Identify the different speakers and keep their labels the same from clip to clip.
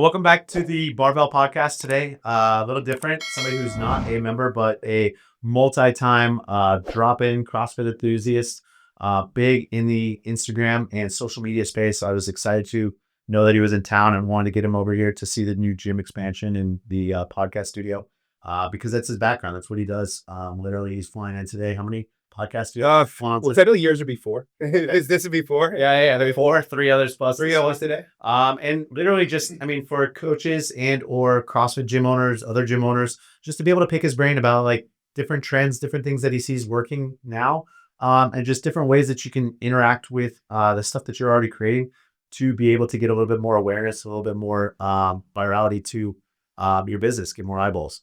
Speaker 1: Welcome back to the Barbell podcast today. A little different. Somebody who's not a member, but a multi-time drop-in CrossFit enthusiast, big in the Instagram and social media space. So I was excited to know that he was in town and wanted to get him over here to see the new gym expansion in the podcast studio because that's his background. That's what he does. Literally, he's flying in today. How many podcasts do you have?
Speaker 2: Was that years or before? Is this before?
Speaker 1: Yeah. There's four, three others plus.
Speaker 2: Three of us today.
Speaker 1: And literally just, I mean, for coaches and or CrossFit gym owners, other gym owners, just to be able to pick his brain about like different trends, different things that he sees working now, and just different ways that you can interact with the stuff that you're already creating to be able to get a little bit more awareness, a little bit more virality to your business, get more eyeballs.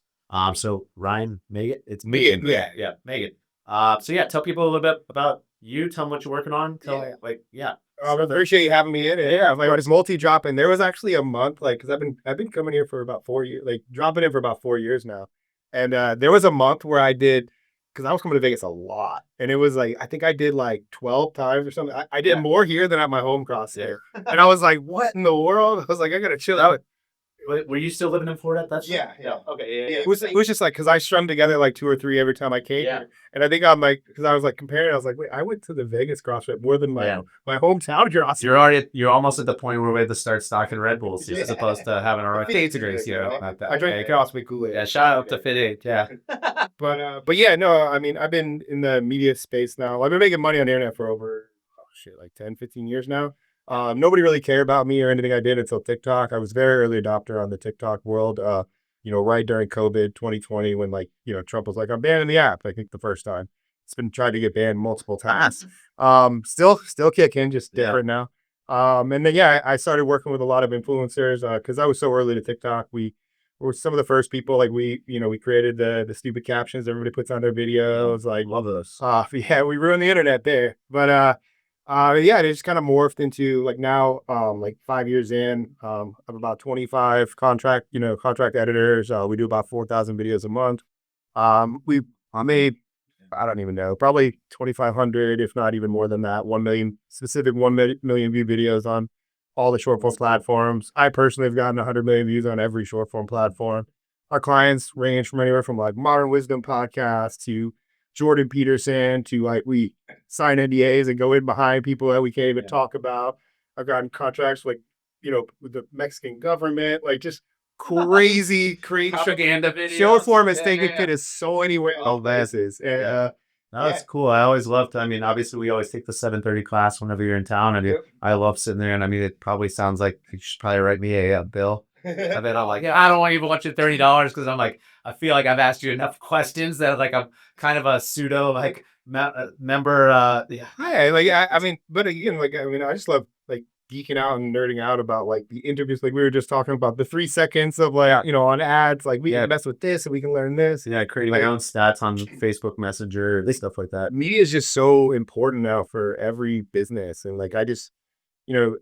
Speaker 1: So Ryan, Magin, it's Magin. Yeah, Magin. Tell people a little bit about you. Tell them what you're working on.
Speaker 2: I appreciate you having me in. Yeah, like it's multi-dropping. There was actually a month, like, because I've been coming here for about 4 years, like dropping in for about 4 years now. And there was a month where I did, because I was coming to Vegas a lot, and it was like I think I did like 12 times or something. I did more here than at my home CrossFit, and I was like, "What in the world?" I was like, "I gotta chill out."
Speaker 1: Were you still living in Florida at that time?
Speaker 2: Yeah.
Speaker 1: Okay. Yeah.
Speaker 2: It was just like because I strung together like 2 or 3 every time I came here, and I think I'm like because I was like comparing, I was like, wait, I went to the Vegas CrossFit more than my hometown CrossFit.
Speaker 1: You're almost at the point where we have to start stocking Red Bulls as opposed to having our own dates race.
Speaker 2: I drank CrossFit Kool-Aid.
Speaker 1: Yeah, shout out to Fit 8. Yeah.
Speaker 2: But yeah, no, I mean, I've been in the media space now. I've been making money on the internet for over, like 10, 15 years now. Nobody really cared about me or anything I did until TikTok. I was very early adopter on the TikTok world, right during COVID 2020 when Trump was like, I'm banning the app, I think the first time. It's been tried to get banned multiple times. Still kicking, just different now. And then, I started working with a lot of influencers because I was so early to TikTok. We were some of the first people, like we created the stupid captions everybody puts on their videos. Like,
Speaker 1: love those.
Speaker 2: We ruined the internet there. But it just kind of morphed into like now, like 5 years in, I'm about 25 contract editors. We do about 4,000 videos a month. I made, I don't even know, probably 2,500, if not even more than that, 1 million specific 1 million view videos on all the short form platforms. I personally have gotten 100 million views on every short form platform. Our clients range from anywhere from like Modern Wisdom podcast to Jordan Peterson to like we sign NDAs and go in behind people that we can't even talk about. I've gotten contracts with the Mexican government, like just crazy
Speaker 1: propaganda videos.
Speaker 2: Short form is taking it is so anywhere.
Speaker 1: Oh, that is. That's cool. I always loved. I mean, obviously, we always take the 7:30 class whenever you're in town, and I love sitting there. And I mean, it probably sounds like you should probably write me a bill. And then I'm like, I don't want to even want you $30 because I'm like, I feel like I've asked you enough questions that like I'm kind of a pseudo like member.
Speaker 2: I mean, but again, I just love like geeking out and nerding out about like the interviews. Like we were just talking about the 3 seconds of like on ads. Like we can mess with this and we can learn this.
Speaker 1: Yeah, creating my own stats on Facebook Messenger, stuff like that.
Speaker 2: Media is just so important now for every business, and like I just.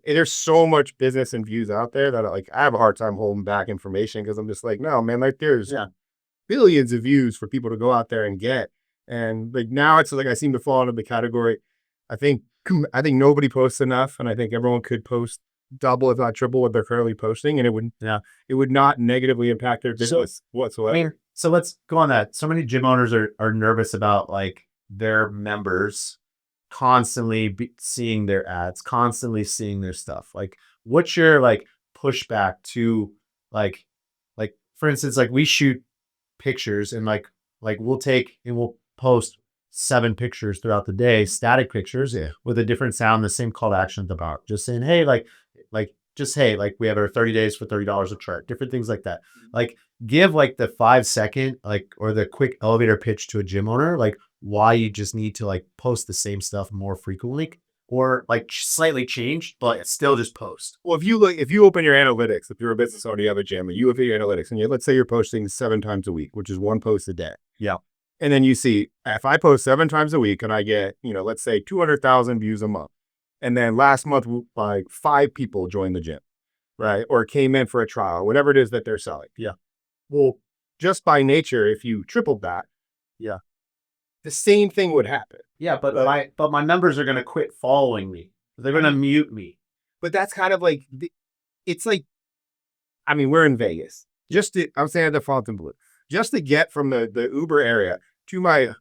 Speaker 2: There's so much business and views out there that like I have a hard time holding back information because I'm just like, no, man, like there's billions of views for people to go out there and get. And like now it's like I seem to fall into the category. I think nobody posts enough, and I think everyone could post double, if not triple, what they're currently posting, and it would not negatively impact their business whatsoever.
Speaker 1: I mean, so let's go on that. So many gym owners are nervous about like their members constantly seeing their ads, constantly seeing their stuff. Like, what's your like pushback to like for instance, like we shoot pictures and like we'll post 7 pictures throughout the day, static pictures with a different sound, the same call to action at the bottom, just saying, hey, hey, like we have our 30 days for $30 a chart, different things like that. Like give like the 5-second, like, or the quick elevator pitch to a gym owner, like why you just need to like post the same stuff more frequently or like slightly change, but still just post.
Speaker 2: Well, if you open your analytics, if you're a business owner, you have a gym and you open your analytics and let's say you're posting 7 times a week, which is 1 post a day.
Speaker 1: Yeah.
Speaker 2: And then you see, if I post 7 times a week and I get, let's say 200,000 views a month. And then last month, like 5 people joined the gym, right? Or came in for a trial, whatever it is that they're selling.
Speaker 1: Yeah.
Speaker 2: Well, just by nature, if you tripled that, the same thing would happen.
Speaker 1: Yeah, but my members are going to quit following me. They're going to mute me.
Speaker 2: But that's kind of like, it's like, I mean, we're in Vegas. I'm staying at the Fontainebleau. Just to get from the Uber area to my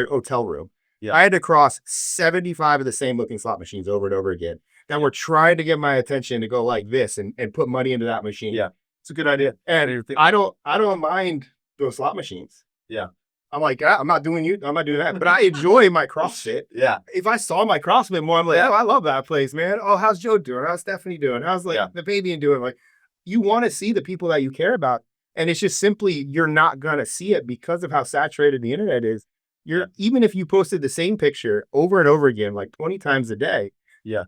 Speaker 2: hotel room,
Speaker 1: Yeah.
Speaker 2: I had to cross 75 of the same looking slot machines over and over again that were trying to get my attention to go like this and put money into that machine.
Speaker 1: Yeah.
Speaker 2: It's a good idea. And I don't mind those slot machines.
Speaker 1: Yeah.
Speaker 2: I'm like, I'm not doing that, but I enjoy my CrossFit.
Speaker 1: Yeah.
Speaker 2: If I saw my CrossFit more, I'm like, oh, I love that place, man. Oh, how's Joe doing? How's Stephanie doing? How's like the baby doing? Like, you want to see the people that you care about. And it's just simply, you're not going to see it because of how saturated the internet is. Even if you posted the same picture over and over again, like 20 times a day,
Speaker 1: Yeah.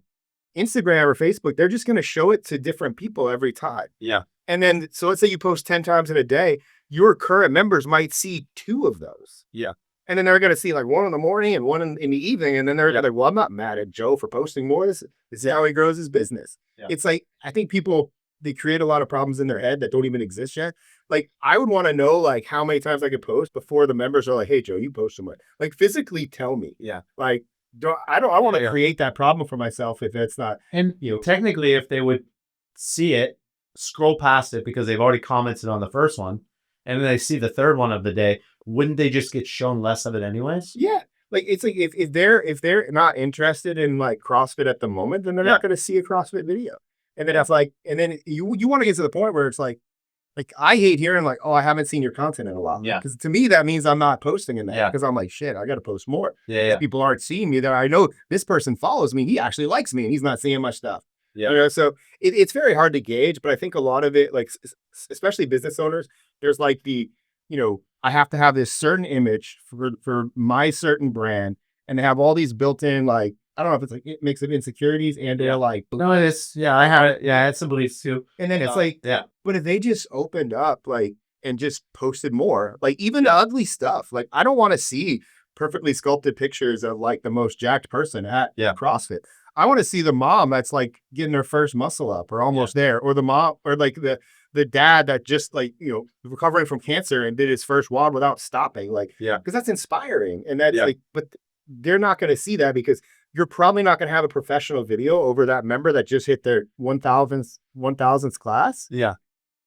Speaker 2: Instagram or Facebook, they're just going to show it to different people every time.
Speaker 1: Yeah.
Speaker 2: And then, so let's say you post 10 times in a day, your current members might see 2 of those.
Speaker 1: Yeah.
Speaker 2: And then they're going to see like one in the morning and one in the evening. And then they're like, well, I'm not mad at Joe for posting more. This is how he grows his business.
Speaker 1: Yeah.
Speaker 2: It's like, I think people, they create a lot of problems in their head that don't even exist yet. Like, I would want to know like how many times I could post before the members are like, hey, Joe, you post so much. Like, physically tell me.
Speaker 1: Yeah.
Speaker 2: Like, I want to create that problem for myself if it's not.
Speaker 1: And technically, if they would see it, scroll past it because they've already commented on the first one, and then they see the third one of the day, wouldn't they just get shown less of it anyways?
Speaker 2: Yeah. Like, it's like if they're not interested in like CrossFit at the moment, then they're not going to see a CrossFit video. And then it's like, and then you want to get to the point where it's like I hate hearing like, oh, I haven't seen your content in a while.
Speaker 1: Yeah.
Speaker 2: Because to me, that means I'm not posting in that.
Speaker 1: Yeah.
Speaker 2: Because I'm like, shit, I got to post more.
Speaker 1: Yeah.
Speaker 2: People aren't seeing me. That I know this person follows me. He actually likes me and he's not seeing my stuff.
Speaker 1: Yeah.
Speaker 2: You know, so it's very hard to gauge, but I think a lot of it, like, especially business owners, there's like I have to have this certain image for my certain brand, and they have all these built-in, like, I don't know if it's like it mix of insecurities and they're like,
Speaker 1: no, it is. Yeah, I have it. Yeah, I had some beliefs too.
Speaker 2: And then it's like, but if they just opened up, like, and just posted more, like even the ugly stuff, like, I don't want to see perfectly sculpted pictures of like the most jacked person at CrossFit. I want to see the mom that's like getting her first muscle up or almost there, or the mom, or like the dad that just like, recovering from cancer and did his first WOD without stopping. Like, because that's inspiring. And that's like, but they're not going to see that because you're probably not going to have a professional video over that member that just hit their 1000th class.
Speaker 1: Yeah.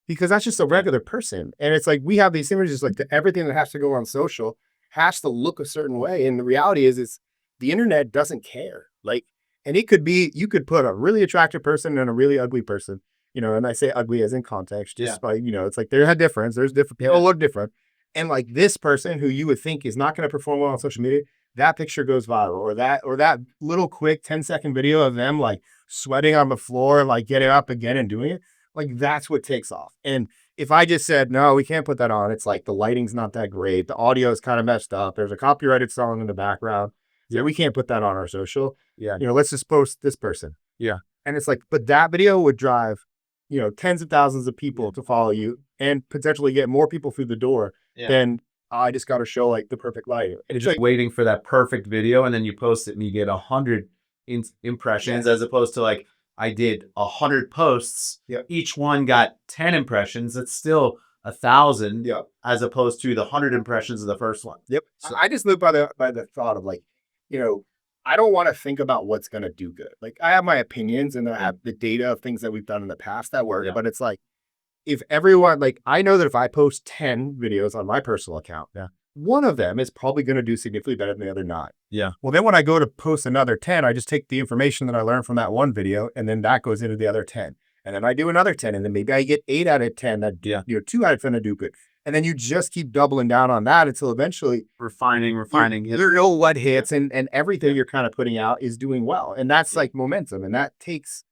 Speaker 2: Because that's just a regular person. And it's like, we have these images, like everything that has to go on social has to look a certain way. And the reality is the internet doesn't care. Like, and it could be, you could put a really attractive person and a really ugly person, and I say ugly as in context, just by, it's like there's a difference. There's different people look different. And like this person who you would think is not going to perform well on social media, that picture goes viral, or that little quick 10-second video of them like sweating on the floor, like getting up again and doing it. Like, that's what takes off. And if I just said, no, we can't put that on, it's like the lighting's not that great. The audio is kind of messed up. There's a copyrighted song in the background. Yeah, we can't put that on our social. Yeah. Let's just post this person. Yeah. And it's like, but that video would drive, tens of thousands of people to follow you and potentially get more people through the door than I just got to show like the perfect lighting.
Speaker 1: And it's just like waiting for that perfect video, and then you post it and you get 100 impressions, as opposed to like, I did 100 posts.
Speaker 2: Yep.
Speaker 1: Each one got 10 impressions. It's still 1,000 as opposed to the 100 impressions of the first one.
Speaker 2: Yep. So I just live by the thought of like, I don't want to think about what's going to do good. Like, I have my opinions and I have the data of things that we've done in the past that work, but it's like, if everyone, like, I know that if I post 10 videos on my personal account, one of them is probably going to do significantly better than the other 9.
Speaker 1: Yeah.
Speaker 2: Well, then when I go to post another 10, I just take the information that I learned from that one video, and then that goes into the other 10. And then I do another 10, and then maybe I get 8 out of 10 that, 2 out of 10 that do good. And then you just keep doubling down on that until eventually
Speaker 1: refining.
Speaker 2: You know what hits and everything you're kind of putting out is doing well. And that's like momentum. And that takes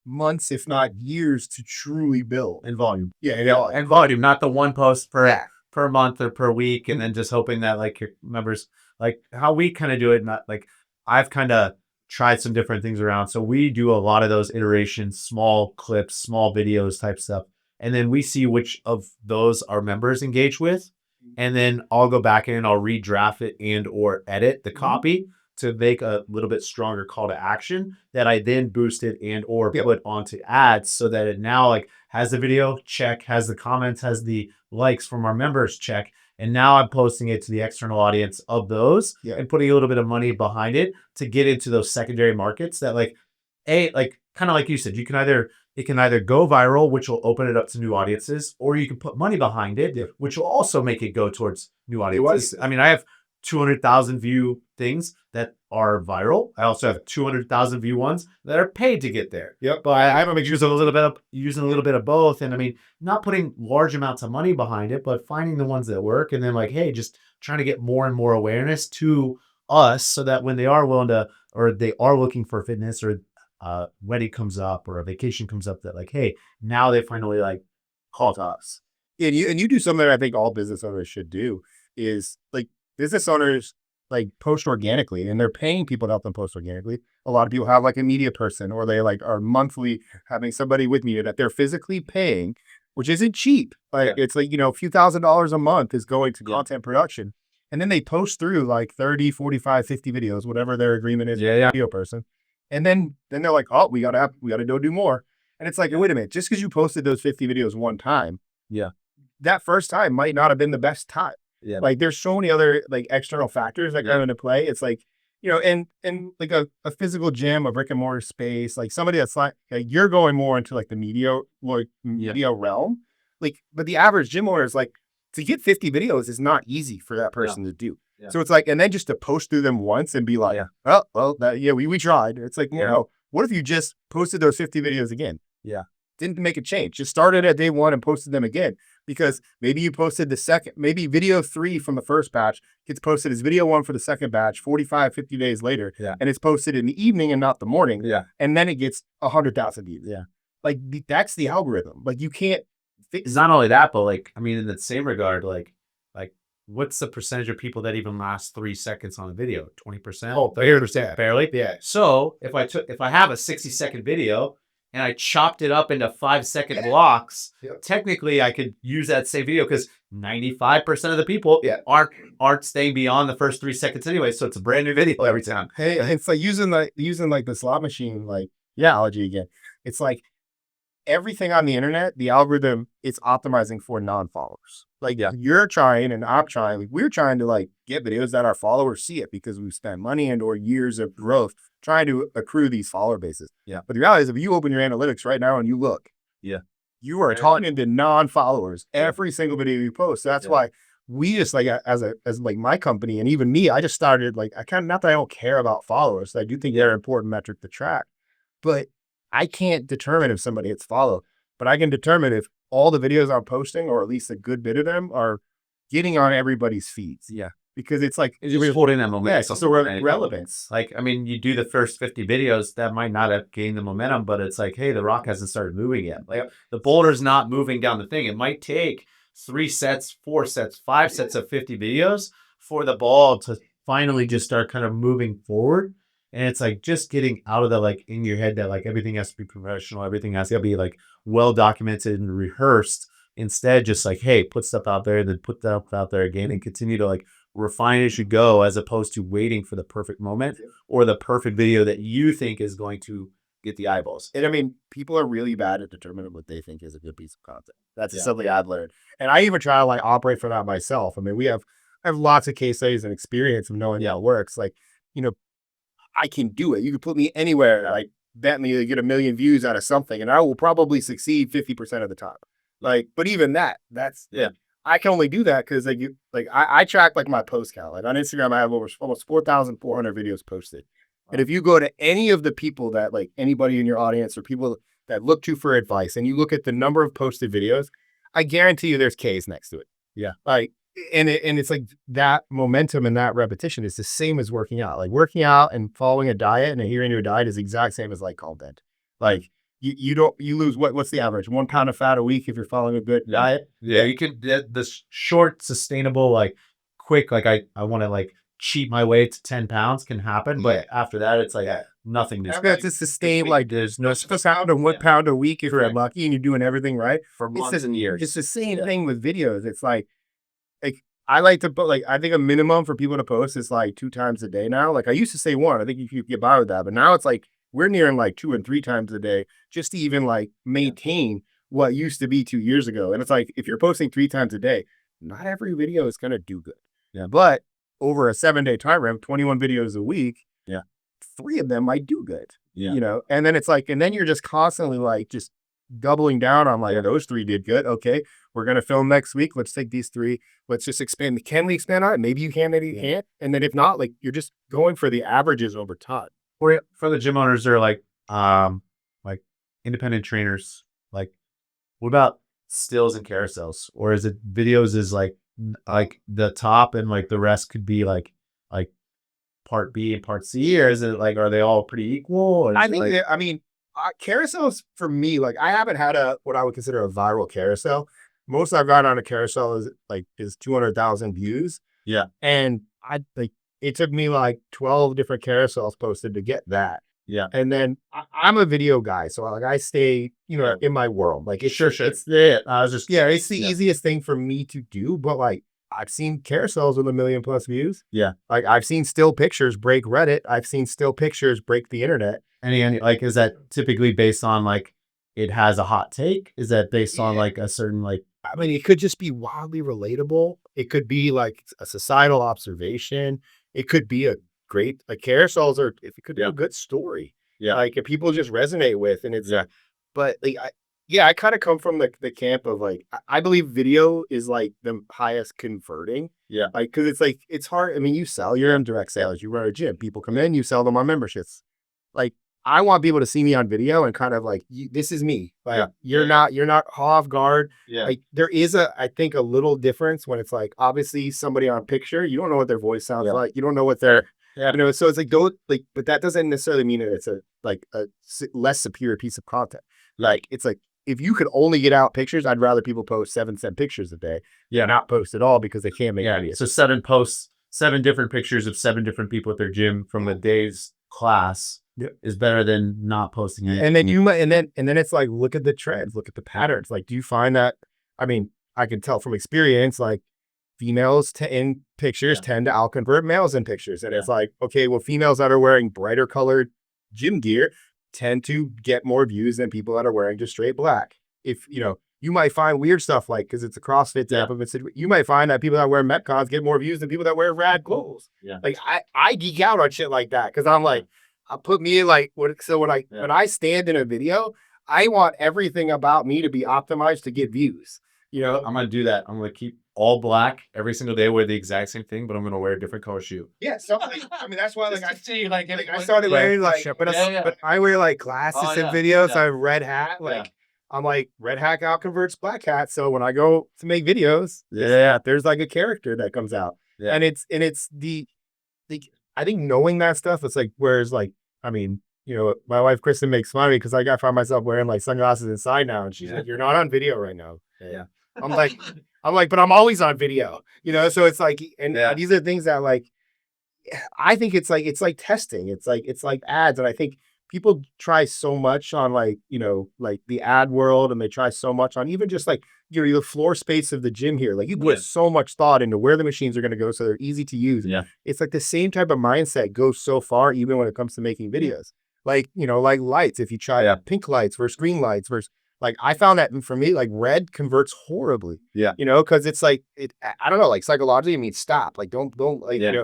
Speaker 2: months, if not years, to truly build.
Speaker 1: In volume.
Speaker 2: Yeah.
Speaker 1: And volume, not the one post per month or per week. And then just hoping that like your members, like how we kind of do it, not like I've kind of tried some different things around. So we do a lot of those iterations, small clips, small videos type stuff. And then we see which of those our members engage with. And then I'll go back in and I'll redraft it and or edit the copy to make a little bit stronger call to action that I then boosted and or put onto ads, so that it now like has the video check, has the comments, has the likes from our members check. And now I'm posting it to the external audience of those and putting a little bit of money behind it to get into those secondary markets that like kind of like you said, you can either it can either go viral, which will open it up to new audiences, or you can put money behind it, which will also make it go towards new audiences. I mean, I have 200,000 view things that are viral. I also have 200,000 view ones that are paid to get there.
Speaker 2: Yep.
Speaker 1: But I'm using a little bit of both. And I mean, not putting large amounts of money behind it, but finding the ones that work. And then like, hey, just trying to get more and more awareness to us so that when they are willing to, or they are looking for fitness, or wedding comes up or a vacation comes up, that like, hey, now they finally like call to us.
Speaker 2: And you do something that I think all business owners should do is like business owners like post organically and they're paying people to help them post organically. A lot of people have like a media person or they like are monthly having somebody with me that they're physically paying, which isn't cheap. Like it's like, a few $1,000s a month is going to content production. And then they post through like 30, 45, 50 videos, whatever their agreement is with the video person. And then they're like, oh, we gotta go do more. And it's like, wait a minute, just because you posted those 50 videos one time, that first time might not have been the best time. Like there's so many other like external factors that come into play. It's like, and like a physical gym, a brick and mortar space, like somebody that's like you're going more into like the media realm. Like, but the average gym owner is like, to get 50 videos is not easy for that person to do. So it's like, and then just to post through them once and be like, oh, well, we tried. It's like, what if you just posted those 50 videos again? Didn't make a change. Just started at day one and posted them again. Because maybe you posted maybe video 3 from the first batch gets posted as video 1 for the second batch 45, 50 days later. And it's posted in the evening and not the morning. And then it gets 100,000 views. Like that's the algorithm. Like you can't.
Speaker 1: It's not only that, but like, I mean, in the same regard, like what's the percentage of people that even last 3 seconds on a video? 20%?
Speaker 2: Oh, 30%.
Speaker 1: Barely. So if I have a 60-second video and I chopped it up into 5-second blocks, technically I could use that same video because 95% of the people aren't staying beyond the first 3 seconds anyway. So it's a brand new video every time.
Speaker 2: Hey, it's like using like the slot machine, like analogy again. It's like everything on the internet, the algorithm is optimizing for non-followers. Like you're trying and I'm trying, like we're trying to like get videos that our followers see it because we've spent money and or years of growth trying to accrue these follower bases. But the reality is if you open your analytics right now and you look, you are talking to non-followers every single video you post. So that's why we just like as like my company and even me, I just started like not that I don't care about followers. I do think they're an important metric to track, but I can't determine if somebody hits follow, but I can determine if all the videos I'm posting, or at least a good bit of them, are getting on everybody's feeds. Because it's like
Speaker 1: it's holding that momentum.
Speaker 2: It's also relevance.
Speaker 1: Like, I mean, you do the first 50 videos that might not have gained the momentum, but it's like, hey, the rock hasn't started moving yet. Like the boulder's not moving down the thing. It might take 3 sets, 4 sets, 5 sets of 50 videos for the ball to finally just start kind of moving forward. And it's like just getting out of the like in your head that like everything has to be professional, everything has to be like well documented and rehearsed. Instead, just like, hey, put stuff out there, then put stuff out there again and continue to like refine as you go, as opposed to waiting for the perfect moment or the perfect video that you think is going to get the eyeballs.
Speaker 2: And I mean, people are really bad at determining what they think is a good piece of content. That's something I've learned. And I even try to like operate for that myself. I mean, I have lots of case studies and experience of knowing how it works. Like, I can do it. You can put me anywhere. Like bet me to get 1 million views out of something and I will probably succeed 50% of the time. Like, but even that's I can only do that because I track like my post count. Like on Instagram, I have almost 4,400 videos posted. And if you go to any of the people that like anybody in your audience or people that look to for advice and you look at the number of posted videos, I guarantee you there's K's next to it. Like, and it's like that momentum and that repetition is the same as working out. Like working out and following a diet and adhering to a diet is the exact same as like content. Like you lose what's the average? 1 pound of fat a week if you're following a good diet.
Speaker 1: You could this short, sustainable, like quick, like I want to like cheat my way to 10 pounds can happen. But after that, it's like nothing.
Speaker 2: That's a sustain, like there's no pound or 1 pound a week if you're lucky and you're doing everything right
Speaker 1: for months and years.
Speaker 2: It's the same thing with videos. It's like I like to put like, I think a minimum for people to post is like 2 times a day now. Like I used to say 1, I think you could get by with that, but now it's like we're nearing like 2 and 3 times a day just to even like maintain what used to be 2 years ago. And it's like, if you're posting 3 times a day, not every video is going to do good. But over a 7-day time frame, 21 videos a week, 3 of them might do good. And then it's like, and then you're just constantly like just doubling down on like, those 3 did good. Okay, we're gonna film next week. Let's take these 3. Let's just expand. Can we expand on it? Maybe you can, maybe you can't. And then if not, like you're just going for the averages over time.
Speaker 1: For the gym owners that are like independent trainers, like what about stills and carousels? Or is it videos is like the top and like the rest could be like part B and part C, or is it like are they all pretty equal? Or
Speaker 2: I
Speaker 1: is it
Speaker 2: think
Speaker 1: like
Speaker 2: that, I mean, carousels for me, like I haven't had a what I would consider a viral carousel. Most I've got on a carousel is 200,000 views.
Speaker 1: yeah,
Speaker 2: And I like it took me like 12 different carousels posted to get that.
Speaker 1: yeah,
Speaker 2: And then I'm a video guy, so like I stay,
Speaker 1: yeah.
Speaker 2: in my world. Like it's
Speaker 1: Sure,
Speaker 2: just,
Speaker 1: sure.
Speaker 2: it's
Speaker 1: Yeah, I was just
Speaker 2: yeah, it's the
Speaker 1: yeah,
Speaker 2: easiest thing for me to do. But like I've seen carousels with 1 million+ views.
Speaker 1: yeah.
Speaker 2: Like I've seen still pictures break Reddit. I've seen still pictures break the internet.
Speaker 1: Any like is that typically based on like it has a hot take? Is that based on
Speaker 2: Yeah.
Speaker 1: like a certain like
Speaker 2: I mean, it could just be wildly relatable. It could be like a societal observation. It could be a great like carousels, or if it could be
Speaker 1: yeah,
Speaker 2: a good story,
Speaker 1: yeah,
Speaker 2: like if people just resonate with, and it's
Speaker 1: yeah,
Speaker 2: but like I kind of come from the camp of like I believe video is like the highest converting,
Speaker 1: yeah,
Speaker 2: like because it's like it's hard. I mean, you sell, you're in direct sales, you run a gym, people come in, you sell them on memberships. Like I want people to see me on video and kind of like this is me. Like
Speaker 1: yeah,
Speaker 2: you're not off guard.
Speaker 1: yeah,
Speaker 2: Like there is I think a little difference when it's like obviously somebody on picture, you don't know what their voice sounds
Speaker 1: yeah,
Speaker 2: like, you don't know what their
Speaker 1: yeah,
Speaker 2: so it's like don't like, but that doesn't necessarily mean that it's a like a less superior piece of content. Like it's like if you could only get out pictures, I'd rather people post 7 pictures a day,
Speaker 1: yeah,
Speaker 2: not post at all because they can't make
Speaker 1: yeah.
Speaker 2: videos.
Speaker 1: So 7 posts, 7 different pictures of 7 different people at their gym from a day's class
Speaker 2: Yep.
Speaker 1: is better than not posting it.
Speaker 2: And then you might, and then it's like, look at the trends, look at the patterns. Like, do you find that? I mean, I can tell from experience, like females in pictures
Speaker 1: Yeah.
Speaker 2: tend to outconvert males in pictures. And
Speaker 1: Yeah.
Speaker 2: it's like, okay, well, females that are wearing brighter colored gym gear tend to get more views than people that are wearing just straight black. If, you might find weird stuff like, because it's a CrossFit
Speaker 1: Yeah.
Speaker 2: type of it, you might find that people that wear Metcons get more views than people that wear rad clothes.
Speaker 1: Yeah.
Speaker 2: Like, I geek out on shit like that because I'm like, I put me in like so when I stand in a video, I want everything about me to be optimized to get views.
Speaker 1: I'm gonna do that. I'm gonna keep all black every single day, wear the exact same thing, but I'm gonna wear a different color shoe.
Speaker 2: Yeah, so like, I mean that's why like
Speaker 3: Just to see like
Speaker 2: I started wearing like but I wear like glasses
Speaker 3: Oh,
Speaker 2: in
Speaker 3: yeah,
Speaker 2: videos.
Speaker 3: yeah.
Speaker 2: I have red hat. Like
Speaker 1: Yeah.
Speaker 2: I'm like red hat out converts black hat. So when I go to make videos,
Speaker 1: Yeah.
Speaker 2: there's like a character that comes out.
Speaker 1: Yeah.
Speaker 2: And it's the I think knowing that stuff, it's like whereas like I mean, my wife Kristen makes fun of me because I find myself wearing like sunglasses inside now, and she's
Speaker 1: Yeah.
Speaker 2: like, "You're not on video right now."
Speaker 1: Yeah.
Speaker 2: I'm like, but I'm always on video, So it's like, and
Speaker 1: Yeah.
Speaker 2: these are things that like, I think it's like testing. It's like ads, and I think people try so much on like like the ad world, and they try so much on even just like the floor space of the gym here. Like you put
Speaker 1: Yeah.
Speaker 2: so much thought into where the machines are going to go, so they're easy to use.
Speaker 1: Yeah.
Speaker 2: It's like the same type of mindset goes so far, even when it comes to making videos. Like like lights. If you try
Speaker 1: Yeah.
Speaker 2: pink lights versus green lights versus like I found that for me, like red converts horribly.
Speaker 1: Yeah.
Speaker 2: Because it's like I don't know, like psychologically, it means stop. Like don't like
Speaker 1: Yeah.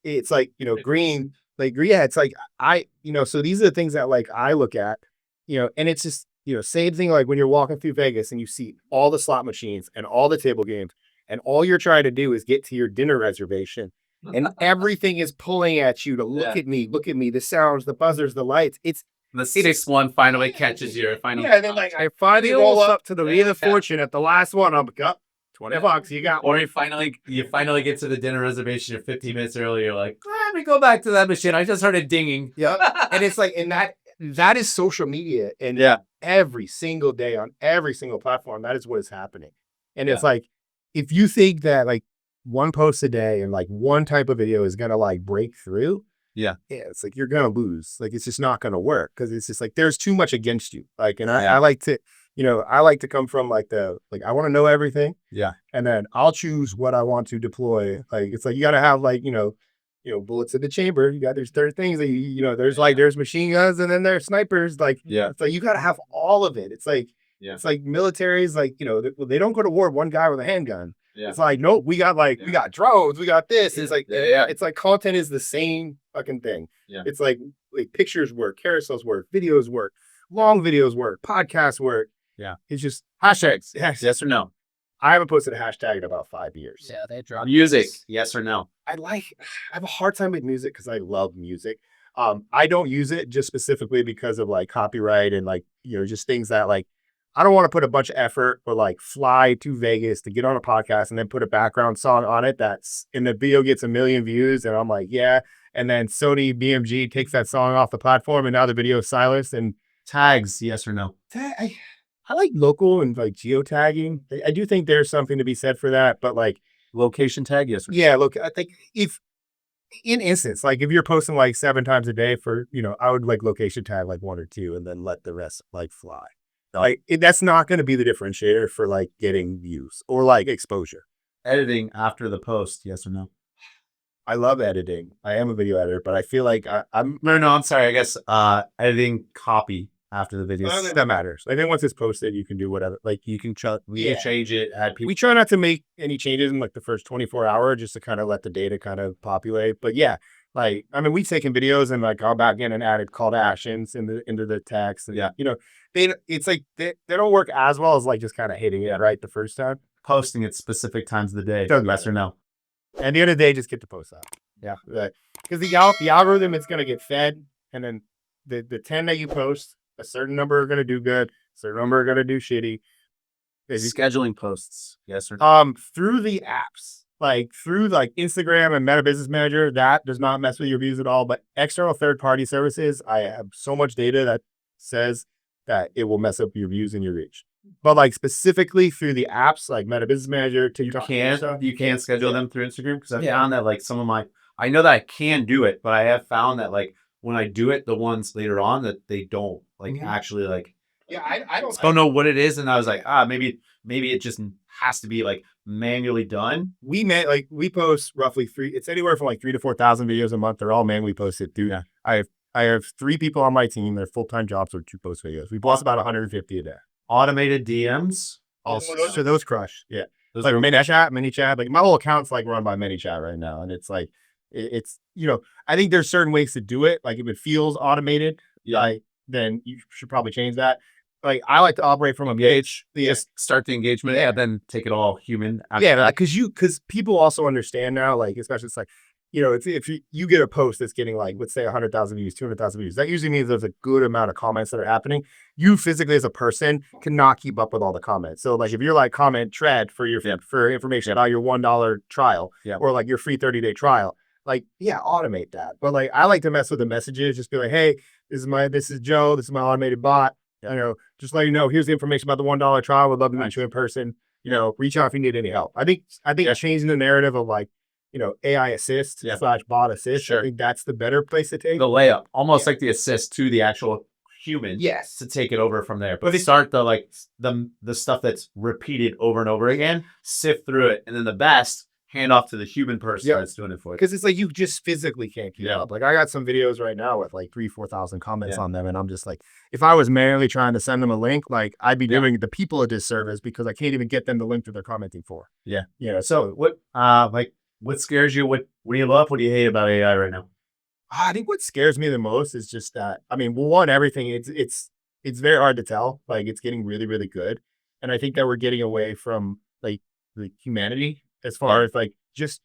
Speaker 2: it's like green, like yeah, it's like so these are the things that like I look at, and it's just same thing like when you're walking through Vegas and you see all the slot machines and all the table games, and all you're trying to do is get to your dinner reservation, and everything is pulling at you to look at me, the sounds, the buzzers, the lights. It's
Speaker 3: the sixth one finally catches you. Finally,
Speaker 2: yeah, and then like I finally roll up to the Wheel of Fortune at the last one. I'm like, oh, $20, you got one.
Speaker 3: or you finally get to the dinner reservation. You're 15 minutes early. You're like, let me go back to that machine. I just heard it dinging.
Speaker 2: Yeah, and it's like, and that is social media, and
Speaker 1: Yeah.
Speaker 2: every single day on every single platform, that is what is happening. And it's like, if you think that like one post a day and like one type of video is gonna like break through,
Speaker 1: Yeah.
Speaker 2: it's like you're gonna lose. Like it's just not gonna work because it's just like there's too much against you. Like, and I
Speaker 1: Yeah.
Speaker 2: like to, I like to come from like I want to know everything.
Speaker 1: Yeah.
Speaker 2: And then I'll choose what I want to deploy. Like it's like you gotta have like bullets in the chamber. You got there's things that there's like there's machine guns and then there's snipers. Like
Speaker 1: Yeah.
Speaker 2: it's like you gotta have all of it. It's like
Speaker 1: Yeah.
Speaker 2: it's like militaries like they don't go to war with one guy with a handgun.
Speaker 1: Yeah.
Speaker 2: It's like nope, we got we got drones, we got this. It's like
Speaker 1: Yeah.
Speaker 2: it's like content is the same fucking thing.
Speaker 1: Yeah.
Speaker 2: It's like pictures work, carousels work, videos work, long videos work, podcasts work.
Speaker 1: Yeah.
Speaker 2: It's just hashtags.
Speaker 1: Yes or no?
Speaker 2: I haven't posted a hashtag in about 5 years.
Speaker 3: Yeah, they dropped
Speaker 1: Music. Yes or no?
Speaker 2: I have a hard time with music because I love music. I don't use it just specifically because of like copyright and like, just things that like, I don't want to put a bunch of effort or like fly to Vegas to get on a podcast and then put a background song on it that's in the video gets 1 million views. And I'm like, yeah. And then Sony BMG takes that song off the platform and now the video is silenced. And
Speaker 1: Tags. Yes or no?
Speaker 2: I like local and like geotagging. I do think there's something to be said for that, but like,
Speaker 1: Location tag. Yes or no?
Speaker 2: yeah, look, I think if in instance, like if you're posting like 7 times a day for, I would like location tag like 1 or 2 and then let the rest like fly. Like that's not going to be the differentiator for like getting views or like exposure.
Speaker 1: Editing after the post. Yes or no?
Speaker 2: I love editing. I am a video editor, but I feel like I'm.
Speaker 1: No, I'm sorry. I guess editing copy after the video.
Speaker 2: I don't think that matters. I think once it's posted, you can do whatever. Like
Speaker 1: You can change it. Add people.
Speaker 2: we try not to make any changes in like the first 24 hours just to kind of let the data kind of populate. But yeah, like I mean, we've taken videos and like gone back in and added call to actions into the text. And,
Speaker 1: Yeah.
Speaker 2: it's like they don't work as well as like just kind of hitting it right the first time.
Speaker 1: Posting at specific times of the day.
Speaker 2: Doesn't
Speaker 1: Yes
Speaker 2: matter.
Speaker 1: or no?
Speaker 2: And the end of the day, just get the post out. Yeah, because the algorithm is going to get fed, and then the 10 that you post, a certain number are going to do good, a certain number are going to do shitty.
Speaker 1: Scheduling posts. Yes or no?
Speaker 2: Through the apps, like through like Instagram and Meta Business Manager, that does not mess with your views at all. But external third-party services, I have so much data that says that it will mess up your views and your reach. But like specifically through the apps, like Meta Business Manager, TikTok,
Speaker 1: You can schedule them through Instagram because I found that like some of my, I know that I can do it, but I have found that like when I do it, the ones later on that they don't like actually like.
Speaker 2: Yeah, I
Speaker 1: don't know what it is, and I was like, maybe it just has to be like manually done.
Speaker 2: We post roughly it's anywhere from like 3,000 to 4,000 videos a month. They're all manually posted through.
Speaker 1: Yeah.
Speaker 2: I have 3 people on my team. Their full-time jobs are to post videos. We post about 150 a day.
Speaker 1: Automated DMs.
Speaker 2: Also, so those crush. Yeah.
Speaker 1: Those
Speaker 2: Like
Speaker 1: are
Speaker 2: ManyChat. Like my whole account's like run by ManyChat right now. And it's like, it's, I think there's certain ways to do it. Like if it feels automated, like then you should probably change that. Like I like to operate from a page.
Speaker 1: just start the engagement, then take it all human.
Speaker 2: Yeah, because people also understand now, like especially it's like, if you get a post that's getting like, let's say 100,000 views, 200,000 views, that usually means there's a good amount of comments that are happening. You physically as a person cannot keep up with all the comments. So like if you're like comment tread for information about your $1 trial or like your free 30-day trial, like automate that. But like I like to mess with the messages, just be like, hey, this is Joe, this is my automated bot. Just let you know, here's the information about the $1 trial. Would love to meet you in person. Reach out if you need any help. I think changing the narrative of like, AI assist / bot assist.
Speaker 1: Sure.
Speaker 2: I think that's the better place to take
Speaker 1: the layup, almost like the assist to the actual human.
Speaker 2: Yes.
Speaker 1: To take it over from there. But they start the stuff that's repeated over and over again, sift through it, and then the best hand off to the human person that's doing it for you.
Speaker 2: Because it's like you just physically can't keep up. Like I got some videos right now with like 3,000-4,000 comments on them, and I'm just like, if I was manually trying to send them a link, like I'd be doing the people a disservice because I can't even get them the link that they're commenting for.
Speaker 1: Yeah.
Speaker 2: So
Speaker 1: what scares you? What do you love? What do you hate about AI right now?
Speaker 2: I think what scares me the most is just that. I mean, everything. It's very hard to tell. Like it's getting really, really good, and I think that we're getting away from like the humanity as far as like just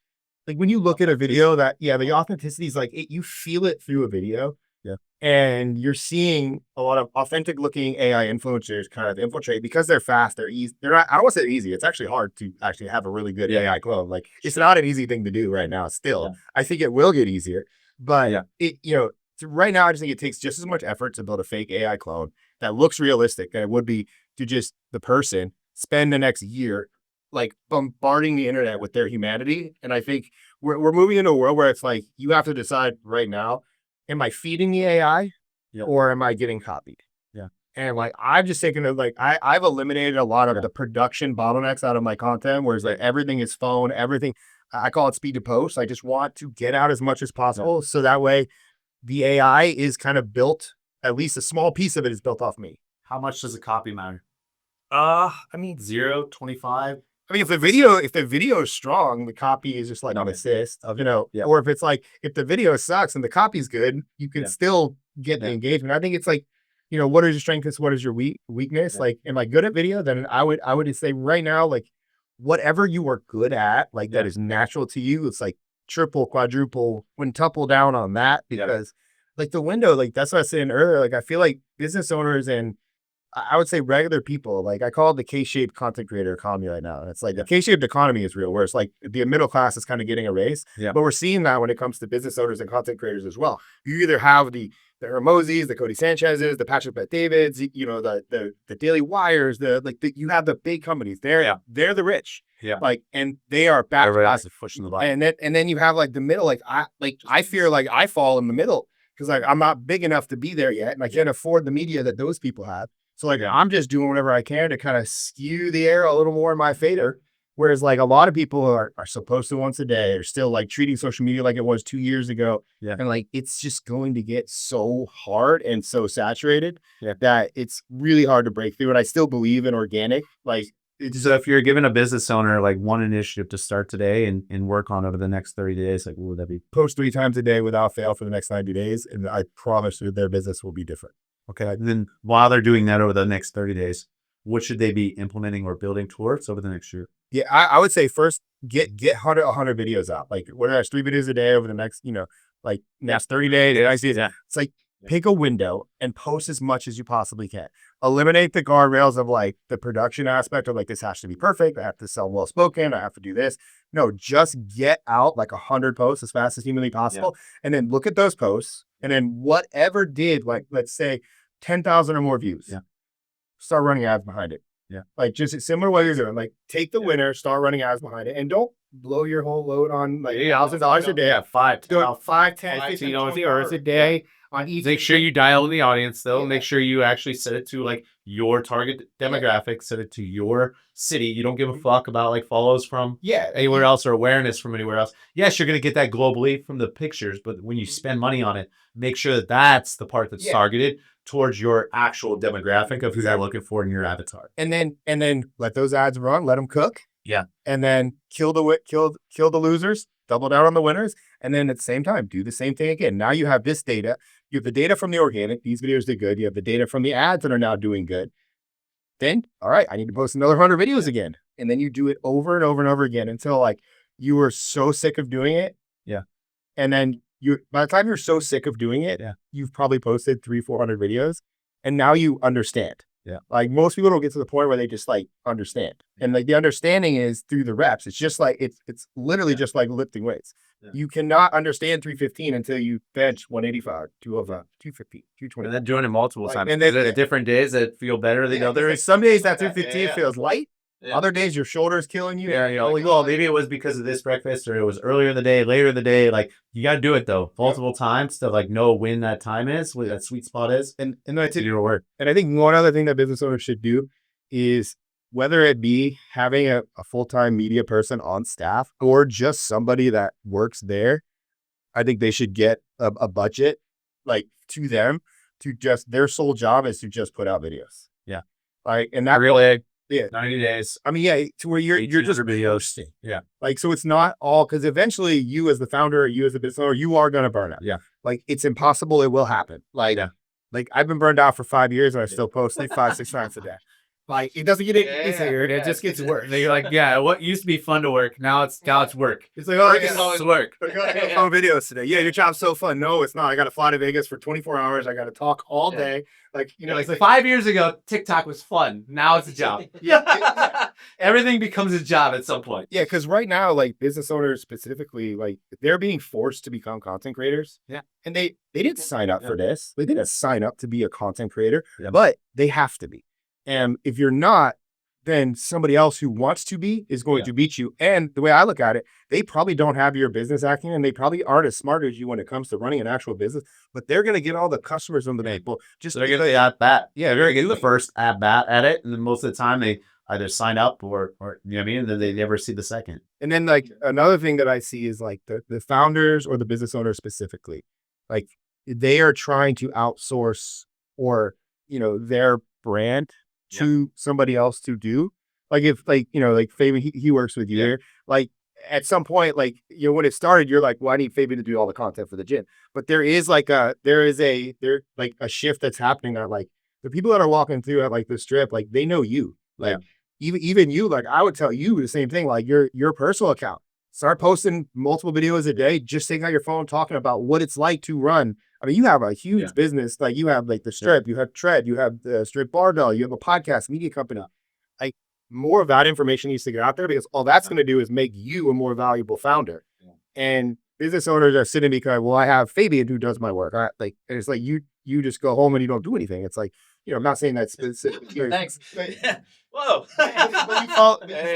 Speaker 2: like when you look at a video that the authenticity is like you feel it through a video.
Speaker 1: Yeah,
Speaker 2: and you're seeing a lot of authentic looking AI influencers kind of infiltrate because they're fast. They're easy. They're not. I don't want to say easy. It's actually hard to actually have a really good AI clone. Like it's not an easy thing to do right now. Still, I think it will get easier. But right now, I just think it takes just as much effort to build a fake AI clone that looks realistic than it would be to just the person spend the next year like bombarding the internet with their humanity. And I think we're moving into a world where it's like you have to decide right now: am I feeding the AI or am I getting copied?
Speaker 1: Yeah.
Speaker 2: And like I've just taken it like I've eliminated a lot of the production bottlenecks out of my content, whereas like everything is phone, everything. I call it speed to post. I just want to get out as much as possible. So that way the AI is kind of built, at least a small piece of it is built off me.
Speaker 1: How much does a copy matter?
Speaker 2: I mean,
Speaker 1: 0, 25.
Speaker 2: I mean, if the video is strong, the copy is just like an assist, or if it's like, if the video sucks and the copy's good, you can still get the engagement. I think it's like, what is your strengths, what is your weakness?
Speaker 1: Yeah.
Speaker 2: Like, am I good at video? Then I would say right now, like, whatever you are good at, like that is natural to you, it's like triple, quadruple, quintuple down on that, because like the window, like that's what I was saying earlier. Like I feel like business owners and I would say regular people, like I call it the K-shaped content creator economy right now. And it's like the K-shaped economy is real, where it's like the middle class is kind of getting erased.
Speaker 1: Yeah.
Speaker 2: But we're seeing that when it comes to business owners and content creators as well. You either have the Hermosis, the Cody Sanchez's, the Patrick Bet-Davids, the Daily Wires, you have the big companies. They're the rich.
Speaker 1: Yeah.
Speaker 2: Like, and they are back.
Speaker 1: Everybody else is pushing the button.
Speaker 2: And then you have like the middle, I fear like I fall in the middle because like I'm not big enough to be there yet, and I can't afford the media that those people have. So like I'm just doing whatever I can to kind of skew the air a little more in my favor. Whereas like a lot of people are supposed to once a day, are still like treating social media like it was 2 years ago.
Speaker 1: Yeah.
Speaker 2: And like it's just going to get so hard and so saturated that it's really hard to break through. And I still believe in organic. Like
Speaker 1: so if you're giving a business owner like one initiative to start today and work on over the next 30 days, like what would that be?
Speaker 2: Post 3 times a day without fail for the next 90 days. And I promise you their business will be different.
Speaker 1: Okay. And then while they're doing that over the next 30 days, what should they be implementing or building towards over the next year?
Speaker 2: Yeah, I would say first get 100 videos out. Like whether that's 3 videos a day over the next, like next 30 days. I see it. It's like pick a window and post as much as you possibly can. Eliminate the guardrails of like the production aspect of like this has to be perfect. I have to sell well spoken. I have to do this. No, just get out like 100 posts as fast as humanly possible, and then look at those posts, and then whatever did like let's say 10,000 or more views. Yeah, start running ads behind it.
Speaker 1: Yeah.
Speaker 2: Like just similar what you're doing. Like take the winner, start running ads behind it, and don't blow your whole load on like $1,000 a day.
Speaker 3: Yeah, 5,
Speaker 2: Do it 5, 10, 15 hours a day on each.
Speaker 3: Make sure you dial in the audience though. Make sure you actually set it to like your target demographic, set it to your city. You don't give a fuck about like follows from anywhere else or awareness from anywhere else. Yes, you're going to get that globally from the pictures, but when you spend money on it, make sure that that's the part that's targeted towards your actual demographic of who they're looking for in your avatar.
Speaker 2: And then let those ads run, let them cook.
Speaker 1: Yeah.
Speaker 2: And then kill the losers, double down on the winners, and then at the same time do the same thing again. Now you have this data. You have the data from the organic, these videos did good. You have the data from the ads that are now doing good. Then, all right, I need to post another 100 videos again. And then you do it over and over and over again until like you are so sick of doing it.
Speaker 1: Yeah.
Speaker 2: And then by the time you're so sick of doing it, you've probably posted 300-400 videos, and now you understand.
Speaker 1: Yeah.
Speaker 2: Like most people don't get to the point where they just like understand. And like the understanding is through the reps. It's just like, it's literally just like lifting weights. Yeah. You cannot understand 315 until you bench 185, 205, 215, 220.
Speaker 3: And then doing it multiple times.
Speaker 2: And then
Speaker 3: at different days that feel better than others.
Speaker 2: Some days that 315 feels light. Yeah. Other days your shoulder's killing you.
Speaker 1: Yeah, you're like, well, maybe it was because of this breakfast, or it was earlier in the day, later in the day. Like you got to do it though, multiple times to like know when that time is, when that sweet spot is, and that's your work.
Speaker 2: And I think one other thing that business owners should do is whether it be having a full-time media person on staff or just somebody that works there, I think they should get a budget like to them to just their sole job is to just put out videos.
Speaker 1: Yeah,
Speaker 2: like and that
Speaker 3: really.
Speaker 1: Yeah, 90 days.
Speaker 2: I mean, to where you're just
Speaker 1: posting. Yeah.
Speaker 2: Like, so it's not all, because eventually you as the founder, you as the business owner, you are going to burn out.
Speaker 1: Yeah.
Speaker 2: Like it's impossible. It will happen. Like I've been burned out for 5 years and I still post like 5-6 times a day. Like it doesn't get easier. It just gets worse.
Speaker 3: And you're like, what used to be fun to work, now it's work.
Speaker 2: It's like, oh,
Speaker 3: it's work.
Speaker 2: I got phone videos today. Yeah, your job's so fun. No, it's not. I got to fly to Vegas for 24 hours. I got to talk all day. Like,
Speaker 3: it's like 5 years ago, TikTok was fun. Now it's a job. Everything becomes a job at some point.
Speaker 2: Yeah, because right now, like business owners specifically, like they're being forced to become content creators.
Speaker 3: Yeah.
Speaker 2: And they didn't sign up for this. They didn't sign up to be a content creator, but they have to be. And if you're not, then somebody else who wants to be is going to beat you. And the way I look at it, they probably don't have your business acumen. They probably aren't as smart as you when it comes to running an actual business, but they're going to get all the customers from the table.
Speaker 1: Just they're going to at bat. Yeah, they're going to get the first at bat at it. And then most of the time they either sign up or you know what I mean? And then they never see the second.
Speaker 2: And then like another thing that I see is like the founders or the business owners specifically, like they are trying to outsource or, their brand to somebody else to do. Like if like, like Fabian, he works with you there. Like at some point, like, when it started, you're like, well, I need Fabian to do all the content for the gym. But there is a shift that's happening that like the people that are walking through at like the strip, like they know you. Like even you, like I would tell you the same thing, like your personal account. Start posting multiple videos a day, just taking out your phone, talking about what it's like to run. I mean, you have a huge business. Like you have like the strip, you have Tread, you have the strip barbell, you have a podcast, media company. Like more of that information needs to get out there because all that's going to do is make you a more valuable founder. And business owners are sitting because, well, I have Fabian who does my work. Like, and it's like you just go home and you don't do anything. It's like, I'm not saying that's
Speaker 3: Thanks. Whoa.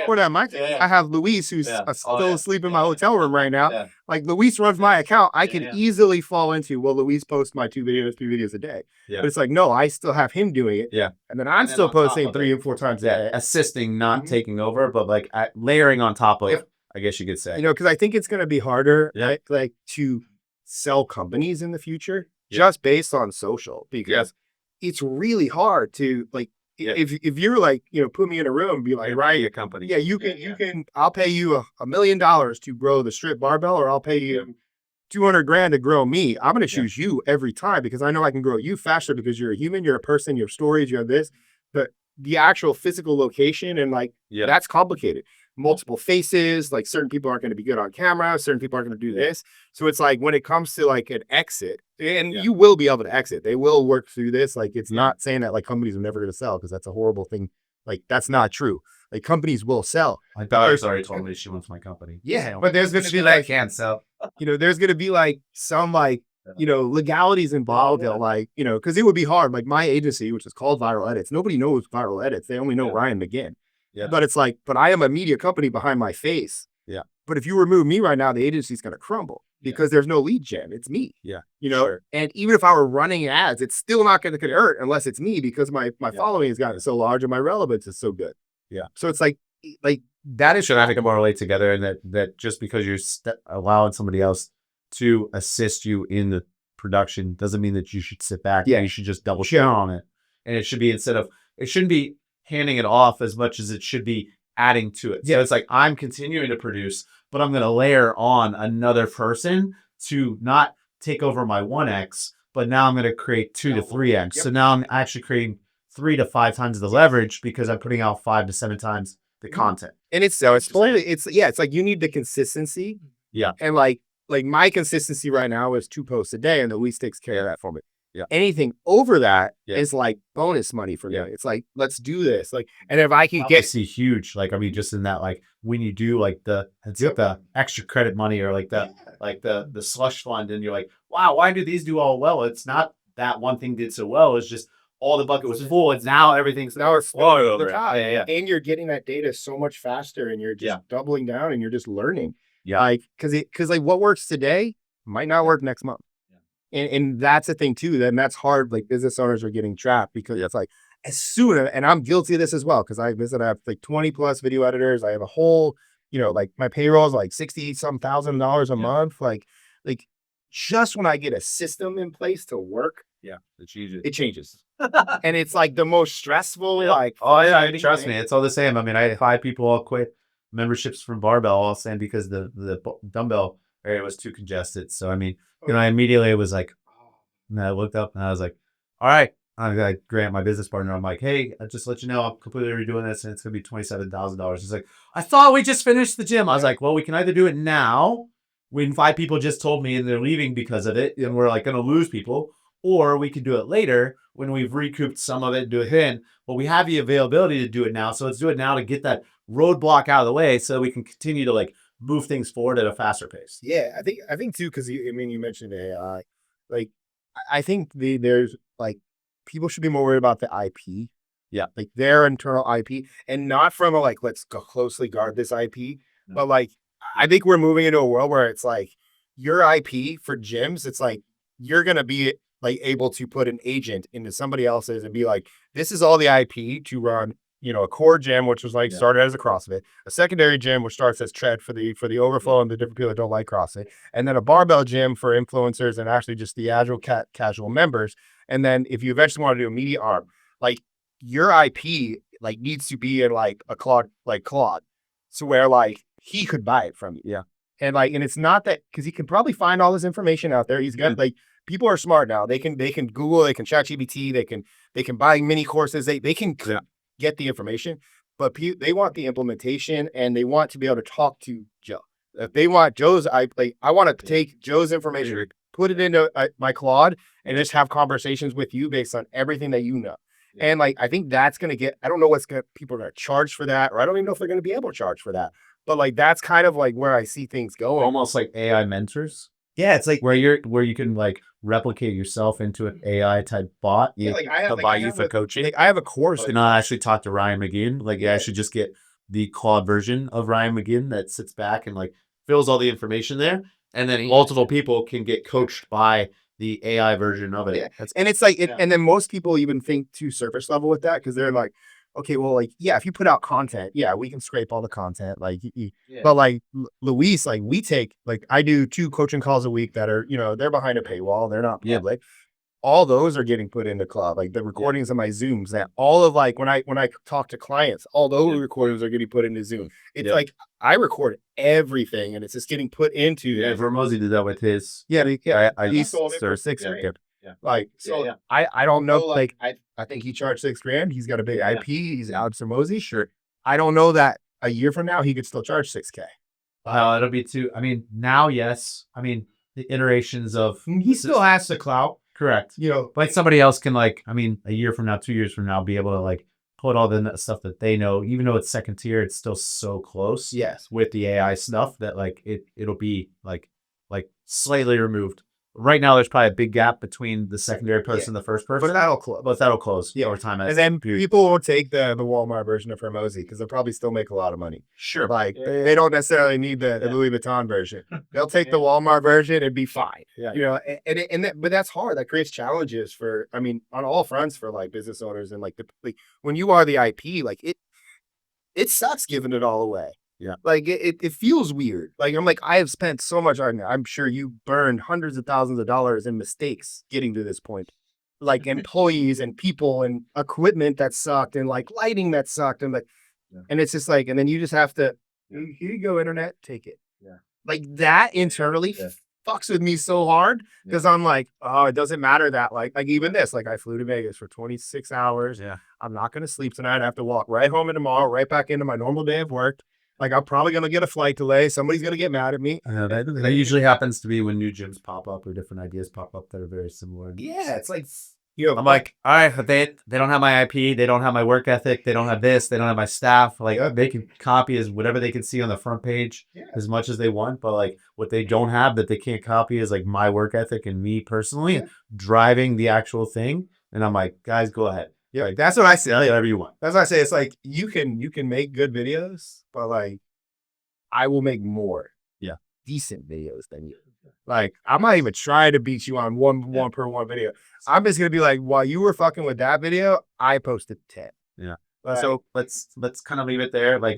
Speaker 2: For that, I have Luis who's still asleep in my hotel room right now. Like Luis runs my account. I can easily fall into, well, Luis posts my 2 videos, 3 videos a day. But it's like, no, I still have him doing it. And then I'm still posting 3 and 4 times a day.
Speaker 1: Assisting, not taking over, but like layering on top of, I guess you could say.
Speaker 2: Because I think it's going to be harder like to sell companies in the future just based on social because it's really hard to like, if you're like, put me in a room and be like, right,
Speaker 3: a company.
Speaker 2: Yeah, you can, I'll pay you $1 million to grow the strip barbell, or I'll pay you $200,000 to grow me. I'm going to choose you every time because I know I can grow you faster because you're a human, you're a person, you have stories, you have this, but the actual physical location and like, that's complicated. Multiple faces, like certain people aren't going to be good on camera, certain people aren't going to do this. So it's like when it comes to like an exit, and you will be able to exit, they will work through this. Like it's not saying that like companies are never going to sell because that's a horrible thing. Like that's not true. Like companies will sell.
Speaker 1: My daughter's already told me she wants my company.
Speaker 2: Yeah, but there's going to be like,
Speaker 3: can't sell.
Speaker 2: There's going to be like some like, legalities involved. Like, because it would be hard. Like my agency, which is called Viral Edits, nobody knows Viral Edits. They only know Ryan McGinn. But it's like, but I am a media company behind my face. But if you remove me right now, the agency's going to crumble because there's no lead gen. It's me. And even if I were running ads, it's still not going to convert unless it's me because my following has gotten so large and my relevance is so good. So it's like that is
Speaker 1: should have to come relate together, and that just because you're allowing somebody else to assist you in the production doesn't mean that you should sit back. You should just double down on it. And it should be it shouldn't be handing it off as much as it should be adding to it. So it's like I'm continuing to produce, but I'm going to layer on another person to not take over my 1x, but now I'm going to create 2 to 3x. So now I'm actually creating 3 to 5 times the leverage because I'm putting out 5 to 7 times the content.
Speaker 2: And it's like you need the consistency. And like my consistency right now is 2 posts a day, and Luis takes care of that for me. Anything over that is like bonus money for me. It's like, let's do this. Like, and if I can
Speaker 1: see huge, like, I mean, just in that, like when you do like the extra credit money or like the slush fund, and you're like, wow, why do these do all well? It's not that one thing did so well. It's just all the bucket was full. It's now everything's flowing over.
Speaker 2: And you're getting that data so much faster, and you're just doubling down, and you're just learning. Like, because like what works today might not work next month. And that's the thing too. Then that's hard. Like business owners are getting trapped because it's like as soon, and I'm guilty of this as well. Cause I have like 20 plus video editors. I have a whole, like my payroll is like $60,000 a month. Like just when I get a system in place to work, it changes. And it's like the most stressful, like,
Speaker 1: trust me, it's all the same. I mean, I had 5 people all quit memberships from Barbell, all saying because the dumbbell area was too congested. So, I mean, I immediately was like, and I looked up and I was like, all right, I'm going to grant my business partner. I'm like, hey, I just let you know I'm completely redoing this and it's going to be $27,000. He's like, I thought we just finished the gym. I was like, well, we can either do it now when 5 people just told me and they're leaving because of it and we're like going to lose people, or we could do it later when we've recouped some of it and do it then. But we have the availability to do it now. So let's do it now to get that roadblock out of the way so we can continue to like move things forward at a faster pace.
Speaker 2: Yeah, I think too, because you mentioned AI. Like, I think there's like people should be more worried about the IP. Like their internal IP, and not from a like, let's go closely guard this IP. But like, I think we're moving into a world where it's like your IP for gyms, it's like you're gonna be like able to put an agent into somebody else's and be like, this is all the IP to run, a core gym, which was like started as a CrossFit, a secondary gym, which starts as Tread for the overflow and the different people that don't like CrossFit, and then a barbell gym for influencers and actually just the agile casual members. And then if you eventually want to do a media arm, like your IP like needs to be in like a Claude, so where like he could buy it from you. And like, and it's not that because he can probably find all this information out there. He's got like people are smart now. They can Google, they can ChatGPT, they can buy mini courses. They can get the information, but they want the implementation and they want to be able to talk to Joe. If they want Joe's, I want to take Joe's information, put it into my Claude, and just have conversations with you based on everything that you know. And like, I think that's going to get, I don't know people are going to charge for that, or I don't even know if they're going to be able to charge for that. But like, that's kind of like where I see things going.
Speaker 1: Almost like AI mentors.
Speaker 2: Yeah. It's like
Speaker 1: where you can like replicate yourself into an AI type bot.
Speaker 2: Yeah, like I have
Speaker 1: buy you for coaching.
Speaker 2: Like I have a course.
Speaker 1: And I actually talked to Ryan Magin. Like, I should just get the Claude version of Ryan Magin that sits back and like fills all the information there. And then multiple people can get coached by the AI version of it.
Speaker 2: Yeah. And it's like, and then most people even think too surface level with that because they're like, okay, well, like, yeah, if you put out content, yeah, we can scrape all the content. Like, but like Luis, like we take, like I do 2 coaching calls a week that are, they're behind a paywall. They're not public. All those are getting put into Club, like the recordings of my Zooms. That all of like when I talk to clients, all those recordings are getting put into Zoom. It's like I record everything, and it's just getting put into.
Speaker 1: Yeah, Vermosi did that with his.
Speaker 2: He sold it for $6,000. Like so, I don't know. Like I think he charged $6,000. He's got a big IP. He's Alex Vermosi. Sure, I don't know that a year from now he could still charge $6,000.
Speaker 1: It'll be too. I mean, now yes. I mean, the iterations of
Speaker 2: he still has the clout.
Speaker 1: Correct. But somebody else can like, I mean, a year from now, 2 years from now, be able to like put all the stuff that they know, even though it's second tier, it's still so close.
Speaker 2: Yes.
Speaker 1: With the AI stuff that like it'll be like slightly removed. Right now, there's probably a big gap between the secondary person and the first person.
Speaker 2: But that'll close.
Speaker 1: Over time.
Speaker 2: And then people will take the Walmart version of Hermosi because they'll probably still make a lot of money.
Speaker 1: Sure.
Speaker 2: Like they don't necessarily need the Louis Vuitton version. They'll take the Walmart version and be fine.
Speaker 1: Yeah.
Speaker 2: But that's hard. That creates challenges for, I mean, on all fronts for like business owners and like when you are the IP, like it sucks giving it all away.
Speaker 1: Yeah.
Speaker 2: Like it feels weird. Like I'm like, I have spent so much on it. I'm sure you burned hundreds of thousands of dollars in mistakes getting to this point. Like employees and people and equipment that sucked and like lighting that sucked. And like, and it's just like, and then you just have to, here you go, internet, take it.
Speaker 1: Yeah.
Speaker 2: Like that internally fucks with me so hard because I'm like, oh, it doesn't matter that like even this, like I flew to Vegas for 26 hours.
Speaker 1: Yeah.
Speaker 2: I'm not going to sleep tonight. I have to walk right home and tomorrow, right back into my normal day of work. Like I'm probably going to get a flight delay. Somebody's going to get mad at me.
Speaker 1: That usually happens to be when new gyms pop up or different ideas pop up that are very similar.
Speaker 2: Yeah. It's like,
Speaker 1: I'm like, all right, they don't have my IP. They don't have my work ethic. They don't have this. They don't have my staff. Like they can copy as whatever they can see on the front page as much as they want. But like what they don't have that they can't copy is like my work ethic and me personally driving the actual thing. And I'm like, guys, go ahead.
Speaker 2: Yeah, like, that's what I say.
Speaker 1: Whatever you want.
Speaker 2: That's what I say. It's like you can make good videos, but like I will make more decent videos than you. Like I'm not even trying to beat you on one per one video. I'm just gonna be like, while you were fucking with that video, I posted 10.
Speaker 1: Yeah. So let's kind of leave it there. Like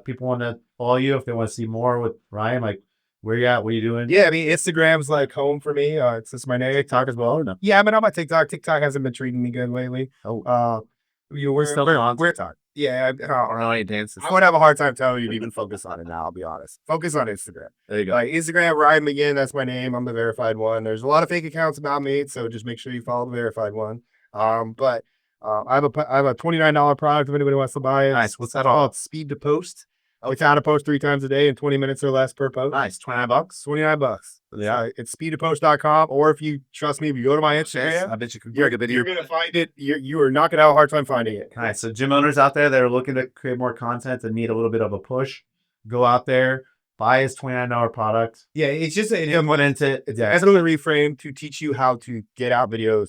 Speaker 1: people want to follow you if they want to see more with Ryan. Like where you at? What are you doing?
Speaker 2: Yeah, I mean Instagram's like home for me. It's just my name.
Speaker 1: TikTok as well, or no?
Speaker 2: Yeah, I've been on my TikTok. TikTok hasn't been treating me good lately.
Speaker 1: We're still on TikTok.
Speaker 2: Yeah,
Speaker 1: dances.
Speaker 2: I would have a hard time telling you to even focus on it now, I'll be honest. Focus on Instagram.
Speaker 1: There you go.
Speaker 2: Like Instagram, Ryan Magin, that's my name. I'm the verified one. There's a lot of fake accounts about me, so just make sure you follow the verified one. But I have a $29 product if anybody wants to buy it.
Speaker 1: Nice. What's that all?
Speaker 2: It's Speed to Post. It's how to post 3 times a day in 20 minutes or less per post.
Speaker 1: Nice. $29.
Speaker 2: $29.
Speaker 1: Yeah.
Speaker 2: It's speedtopost.com. Or if you trust me, if you go to my Instagram,
Speaker 1: I bet you could.
Speaker 2: you're going to find it. You are not going to have a hard time finding it.
Speaker 1: All right. So gym owners out there that are looking to create more content and need a little bit of a push, go out there, buy his $29 product.
Speaker 2: Yeah. It's just
Speaker 1: went into
Speaker 2: as a reframe to teach you how to get out videos.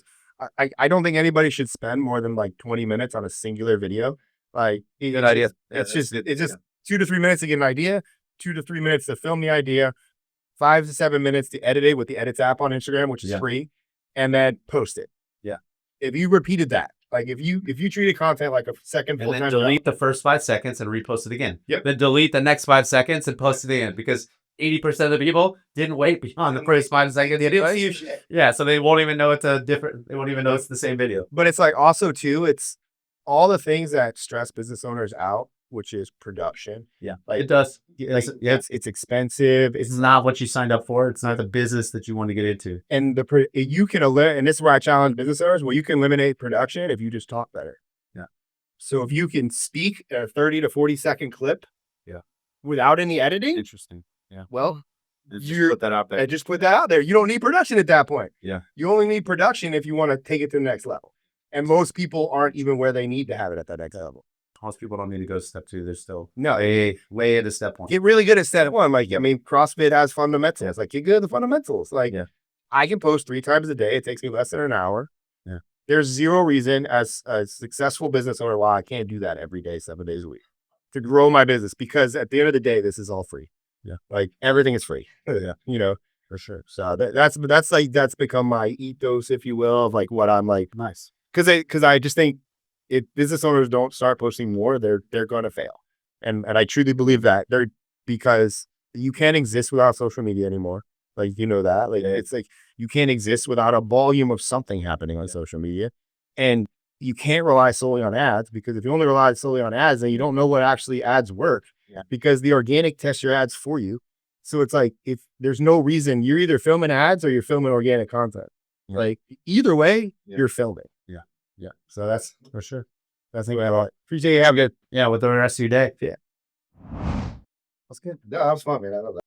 Speaker 2: I don't think anybody should spend more than like 20 minutes on a singular video. Like
Speaker 1: good idea.
Speaker 2: It's just 2 to 3 minutes to get an idea, 2 to 3 minutes to film the idea, 5 to 7 minutes to edit it with the Edits app on Instagram, which is free, and then post it.
Speaker 1: Yeah.
Speaker 2: If you repeated that, like if you treated content like a second
Speaker 1: and then delete the first 5 seconds and repost it again. Yep. Then delete the next 5 seconds and post it again because 80% of the people didn't wait beyond the first 5 seconds.
Speaker 2: They didn't see your shit.
Speaker 1: Yeah, so they won't even know it's they won't even know it's the same video.
Speaker 2: But it's like also too, it's all the things that stress business owners out which is production.
Speaker 1: Yeah,
Speaker 2: Like,
Speaker 1: it does.
Speaker 2: Like, it's expensive.
Speaker 1: It's not what you signed up for. It's not the business that you want to get into.
Speaker 2: And you can eliminate, and this is where I challenge business owners. Well, you can eliminate production if you just talk better.
Speaker 1: Yeah.
Speaker 2: So if you can speak a 30 to 40-second clip,
Speaker 1: yeah,
Speaker 2: without any editing,
Speaker 1: interesting. Yeah.
Speaker 2: Well,
Speaker 1: just put that out there.
Speaker 2: Just put that out there. You don't need production at that point.
Speaker 1: Yeah.
Speaker 2: You only need production if you want to take it to the next level. And most people aren't even where they need to have it at that next level.
Speaker 1: Most people don't need to go to step 2. They're still way into step 1.
Speaker 2: Get really good at step 1. Like, I mean, CrossFit has fundamentals. Like, get good at the fundamentals. Like, I can post 3 times a day. It takes me less than an hour.
Speaker 1: Yeah.
Speaker 2: There's zero reason as a successful business owner why I can't do that every day, 7 days a week to grow my business, because at the end of the day, this is all free.
Speaker 1: Yeah.
Speaker 2: Like, everything is free.
Speaker 1: Yeah.
Speaker 2: You know, for sure. So that's become my ethos, if you will, of like what I'm like.
Speaker 1: Nice.
Speaker 2: Because I just think if business owners don't start posting more, they're going to fail. And I truly believe that because you can't exist without social media anymore. Like, you know that, like, it's like, you can't exist without a volume of something happening on social media. And you can't rely solely on ads, because if you only rely solely on ads, then you don't know what actually ads work, because the organic tests your ads for you. So it's like, if there's no reason, you're either filming ads or you're filming organic content.
Speaker 1: Yeah.
Speaker 2: Like, either way, you're filming.
Speaker 1: Yeah.
Speaker 2: Yeah. So that's for sure. That's the way I like. Appreciate you having good.
Speaker 1: Yeah, with the rest of your day.
Speaker 2: Yeah.
Speaker 1: That's good.
Speaker 2: No, that was fun, man. I love that.